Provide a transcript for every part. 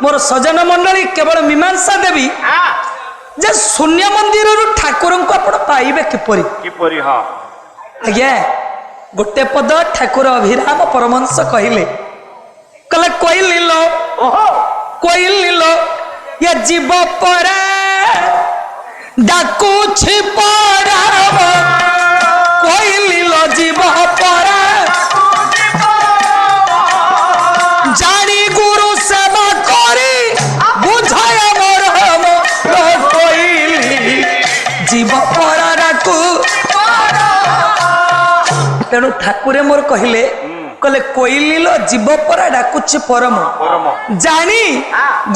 मोर सजन मंडली केवल मीमांसा देवी जे शून्य मंदिर ठाकुर को आप पाइबे किपरि हाँ आज्ञा गोटे पद ठाकुर अभिराम परमहंस कहले कहले कोई लीलो ये जीव परा डाकू छिपरा कोई लीलो जीव परा जानी गुरु सेवा करी बुझाय मोर कोई जीव परा डाकू तेणु ठाकुरे मोर कहले कहले कोइली जीव परा डाकुछि परम जानी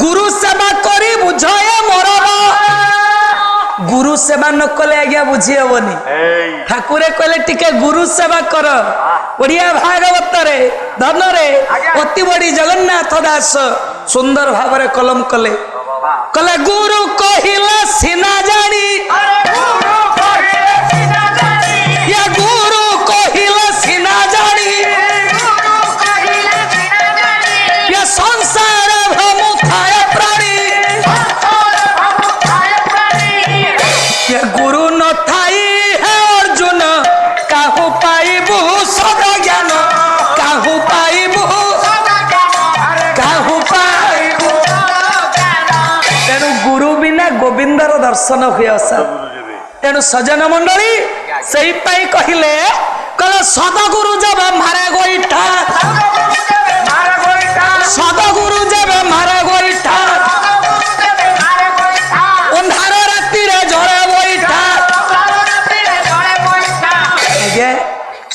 गुरु सेवा करी बुझाय मोर गुरु सेवा न कले आज्ञा बुझी हेबनी ठाकुरे कहले टिके गुरु सेवा कर ओडिया भागवत रे धन रे अति बड़ी जगन्नाथ दास सुंदर भाव रे कलम कले कहले गुरु कहिला सिना जानी या गुरु कहिला सिना जानी या संसार भ्रमु थाय प्राणी या गुरु न थाई है अर्जुन काहू पाइबू सदा ज्ञान काहू पाइबू तेणु गुरु बिना गोविंदर दर्शन हुए आशा तेणु सजन मंडली से कहले कहले सदगुरु जब मारे गोईठा सदगुरु जब मारे गोईठा अंधार राति रे झरे गोईठा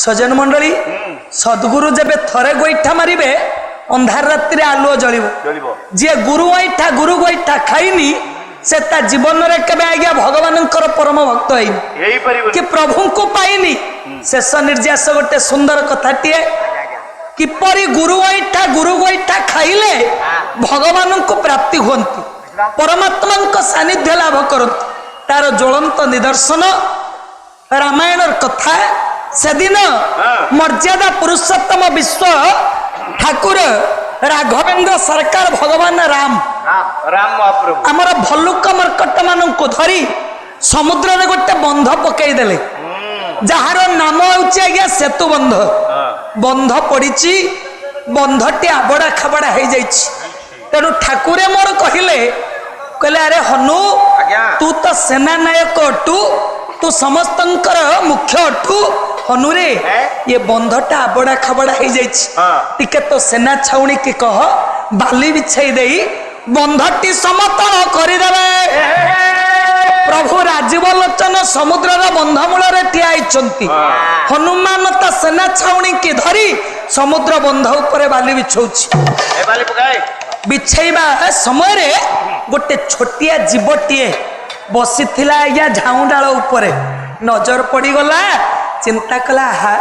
सजन मंडली सदगुरु जब थरे गोईठा मारिबे अंधार राति रे आलुओ जलिबो जे गुरु गोईठा खाइनी से ता जीवन रे केबे आज्ञा भगवान परम भक्त है कि प्रभु को पाइनी शेष निर्यास गोटे सुंदर कथाटीए किपरि गुरु गोईठा खाइले भगवान को प्राप्ति होती परमात्मा सानिध्य लाभ करती तार ज्वलंत निदर्शन रामायण कथा से दिन मर्यादा पुरुषोत्तम विश्व ठाकुर राघवेंद्र सरकार भगवान राम आमर भल्लुक मर्कट मान धरी समुद्र रे गोटे बंध पकई देले जार नाम होउची आज्ञा सेतु बंध बंध पड़ी बंधटी आबड़ा खाबड़ा हो जाइछि तेणु ठाकुरे मोर कहले अरे हनु तू तो सेना नायक अटू तू समस्त मुख्य अटू हनुरे ये बंधटा आबड़ा खाबड़ा हो जाइछि तो सेना छाउणी की कह बाली बिछाई दे बंधटी समतल करदेवे प्रभु राजीव लोचन समुद्र बंधमूल ठिया हनुमान ता सेना छाउणी की धरी समुद्र बंध उपरे बाली बिछाइबा समय रे गोटे छोटिया जीवटीए बसी आज्ञा झाऊ डाल उपरे नजर पड़गला चिंता कला हा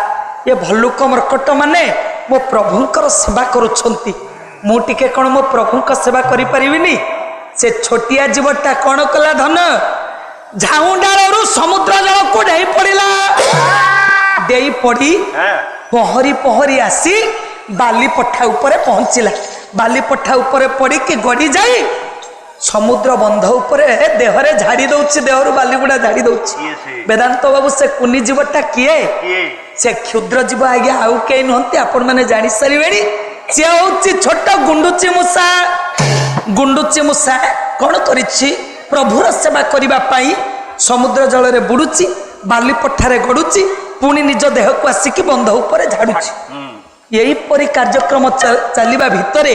ये भल्लुक मर्कट माने मो प्रभुंकर सेवा करुछंती मु टिके कौन मो प्रभुंक सेवा करि परिबिनी से छोटिया जीवटा कौन कला धन झाऊ डालू समुद्र जल को डेई पड़िला डेई पड़ी पहरी पहरी आसी बाली पठा उपरे पहुंचला बाली पठा उपरे पड़ी कि गड़ी जाई समुद्र बंध उपरे देहरे झाड़ी दउछि देहरु बालीगुड़ा झाड़ी दउछि वेदांत बाबू से कुनी जीवटा किए से क्षुद्र जीव आज्ञा आउ के नहंती आपण माने जानि सारिबेनी से होछि छोट गुंडुची मूसा कौन करिछि प्रभुर सेवा करिबा पाई समुद्र जल रे बुडुछि बाली पठारे गडुछि पुणी निज देह को आसिकी बंध उपरे झाड़ुछि यही परि कार्यक्रम चलिबा भितरे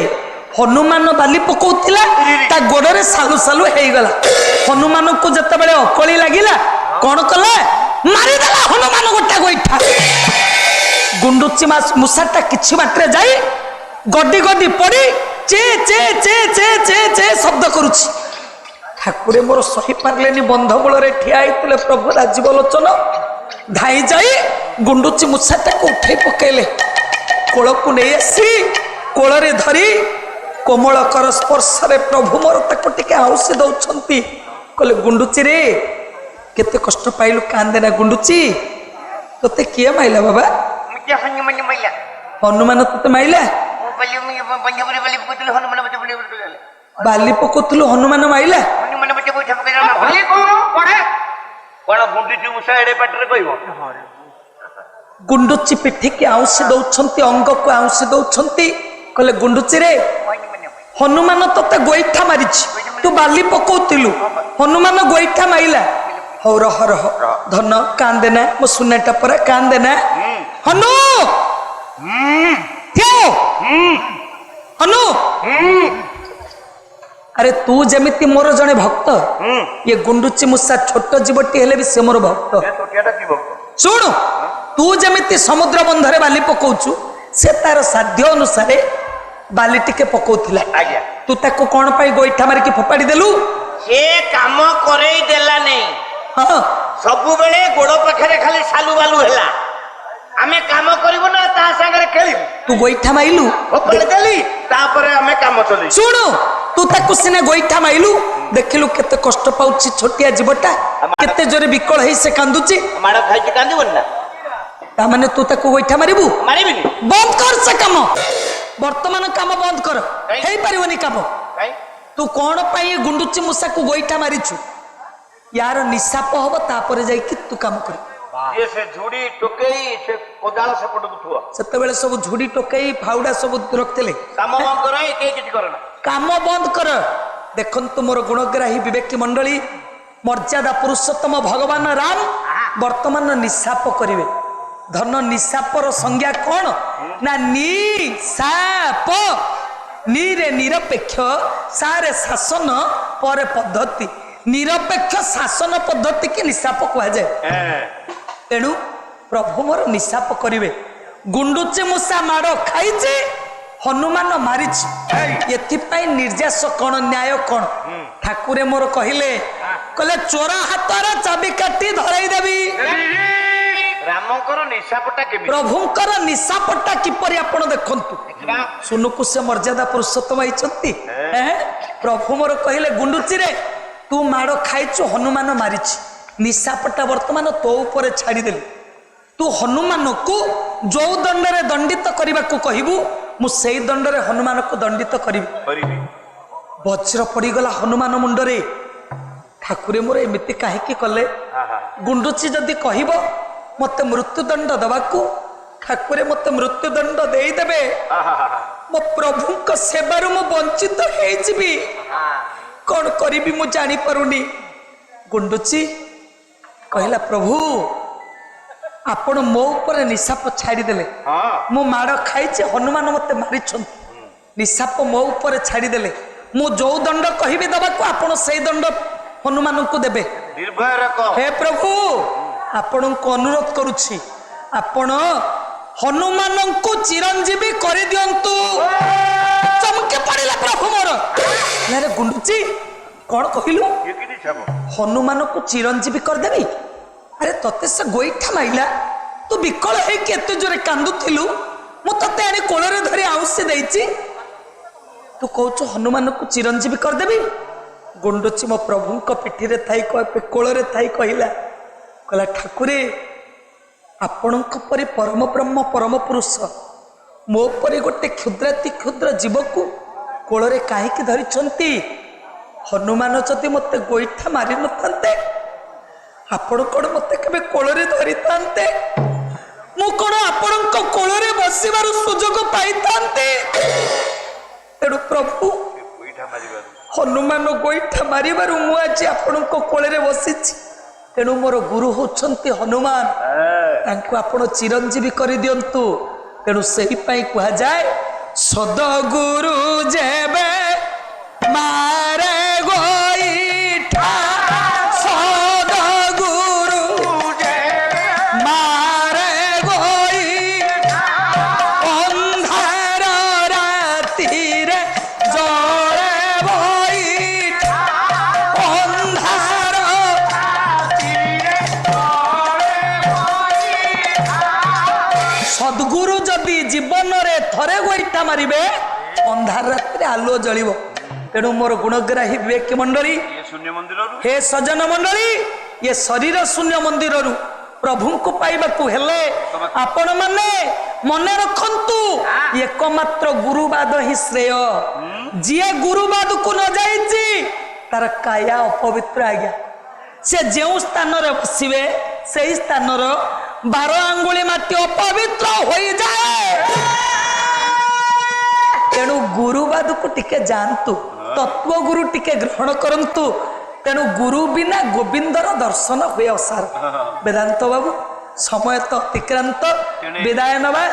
हनुमान बाली पकौतिला ता गोड़े सालु सालु हो गला हनुमान को जते बेले अकली लागिला कौन कला मारिदेला हनुमान गोटा गोईठा गुंडुची मूसाटा किछि बाटरे जाई गड्डी गड्डी पड़ी चे चे चे चे चे चे शब्द करुछि ठाकुरे मोर सही पारलेनी बंधमूल रे ठिया होइतले प्रभु राजीव लोचन धाई जाई गुंडुची मूसाटा को उठाई पकेले कोल को नहीं आसी कोल रे धरी कोमल कर स्पर्श रे प्रभु मोर ताको टिके आउसी दउछंती कहले गुंडुची रे केते कष्ट पाइलु कांदेना गुंडुची तोते किए माइला बाबा हनुमान तोते माइला बाली पकोथुलु हनुमान माइला हनुमान बच्चे गोइठा पकेइला भले कोन पड़े कोन गुंडुची मुसा एडे पाटरे कहबो गुंडुची पिठी के आउसी दउछंती अंग को आउसी दउछंती कहले गुंडुची रे हनुमान तते गोइठा मारिछि तू बाली पकोथुलु हनुमान गोइठा माइला हो रह धन कांदे ना मो सुनेटा पर कांदे ना हनु क्यों हनु अरे तू जमिति मोर जने भक्त ये गुंडुची मुसा छोट जीवटी हेले भी से मोर भक्त सुन तू जमिति समुद्र बंधरे बाली पकाउछु से तार साध्य अनुसारे बाली टिके पकाउथिला तू ताको कोन पाई गोइठा मारी के फोपाडी देलु से काम करई देला नहीं हां सबु बेले गोड़ पाखरे खाली सालू बालू हैला आमे काम करिवो ना ता संगे खेलिबो तू गोइठा माइलु फोपाडी देली तापरे आमे काम चली सुन तू ताको सिने गोइठा माइलु देखिलु केते कष्ट पाउछि छोटिया जीवटा केते जोरे विकल हेई से कांदुछि माड़ खाइ के कांदिबन ना ता माने तू ताको गोइठा मारिबु मारिबिनी बंद कर से काम वर्तमान काम बंद कर हेई परिवनी काम तू कोन पाई गुंडुची मुसा को गोइठा मारिछु यार निशाप हबो तापरे जाई कि तू काम कर ये से झुड़ी टोकेई से कोदाल से पटक थुआ सेते बेले सब झुड़ी टोकेई फाउडा सब रखतेले काम बंद कर के किछ करना काम बंद कर देखंतु मोर गुणग्राही विवेकी मंडली मर्यादा पुरुषोत्तम भगवान राम वर्तमान निशाप करिवे धन निशापर संज्ञा कौन ना निशाप नी रे निरपेक्ष सारे शासन पर पद्धति निरपेक्ष शासन पद्धति के निशाप कह जाए तेणु प्रभु मोर निशाप करिवे गुंडुची मुसा माड़ खाइছে हनुमान मारिछि एथिपाई निर्यास कौन न्याय कौन ठाकुरे मोर कहिले कहले चोरा हातर चाबी काटी धराई देबी रामकर निशापटा केबी प्रभुंकर निशापटा किपरि आपण देखंतु सुनुकु से मर्यादा पुरुषोत्तम आइचंती प्रभु मोर कहिले गुंडुची रे तू माड़ खाइछु हनुमान मारिछि निशापटा वर्तमान तो ऊपर छाड़ी देली तू हनुमान को जो दंड रे दंडित करबा को कहिबु मु सेई दंड रे हनुमान को दंडित करिबि वज्र पड़ी गला हनुमान मुंड रे ठाकुरे मोर एमिति काहे की कले गुंडुची जदी कहिबो मते मृत्युदंड दबाकू ठाकुरे मते मृत्युदंड देई देबे मो प्रभु को सेवारु मु वंचित हे जिबी कौन करिबी मु जानी परुनी गुंडुची कहला प्रभु आपण मो ऊपर निशाप छाड़ी देले मु माड़ खाइचे हनुमान मते मारिछन निशाप मो ऊपर छाड़ी देले मु जो दंड कहिबी दबाकू आपण सेई दंड हनुमान को देबे निर्भय रखो हे प्रभु आपण को अनुरोध करुछि आपण हनुमान को चिरंजीवी कर दियंतु चमके पड़िला प्रभु मोर अरे गुंडुची कौन कहलु हनुमान को चिरंजीवी कर देबी अरे तते से गोइठा माइला तू विकल हे केते जोरे कांदुथिलु मु तते आनी कोलरे धरि आउसे देइछि तू कहछु हनुमान को चिरंजीवी कर देबी गुंडुची मो प्रभु को पिठी रे थाई कोलरे थाई कहिला कहला ठाकुरे आपण परी परम ब्रह्म परम पुरुष मो परी गोटे क्षुद्राति क्षुद्र जीव को कोଳରେ काहीकि धरिछंती हनुमान जदि मते गोइठा मारि नथांते आपण कोन मते केबे कोଳରେ धरितांते मु कोन आपण को कोଳରେ बसिबार सुजोग पाइतांते तेणु प्रभु हनुमान गोइठा मारिबारु मु आज आपण को कोଳରେ बसिछि तेणु मोर गुरु होछंती हनुमान तांको आपण चिरंजीवी करि दियंतु तेणु सही पाई कहा जाए सदगुरु जेबे मारे गोइठा सदगुरु जेबे मारे गोइठा अंधार राति रे जरे गोइठा अंधार राति रे जरे गोइठा सद्गुरु जदि जीवन रे थरे गोइठा मारिबे अंधार रात्रि आलो जलिबो तेणु मोर गुणग्राही विवेकी मंडली हे सजन मंडली ये शरीर शून्य मंदिर प्रभु को पाइबा को हेले आपण माने मन रखंतु एकमात्र गुरुवाद ही श्रेय जी गुरुवाद को न तार काया अपवित्र आज्ञा से जो स्थान बसवे से स्थान 12 आंगुली माटी अपवित्र हो जाए। तेणु गुरुवाद को टिके जानतु तत्व गुरु टिके ग्रहण करंतु। तेणु गुरु बिना गोविंदर दर्शन हुए असार। वेदांत बाबू समय तो अतिक्रांत विदाय नवा।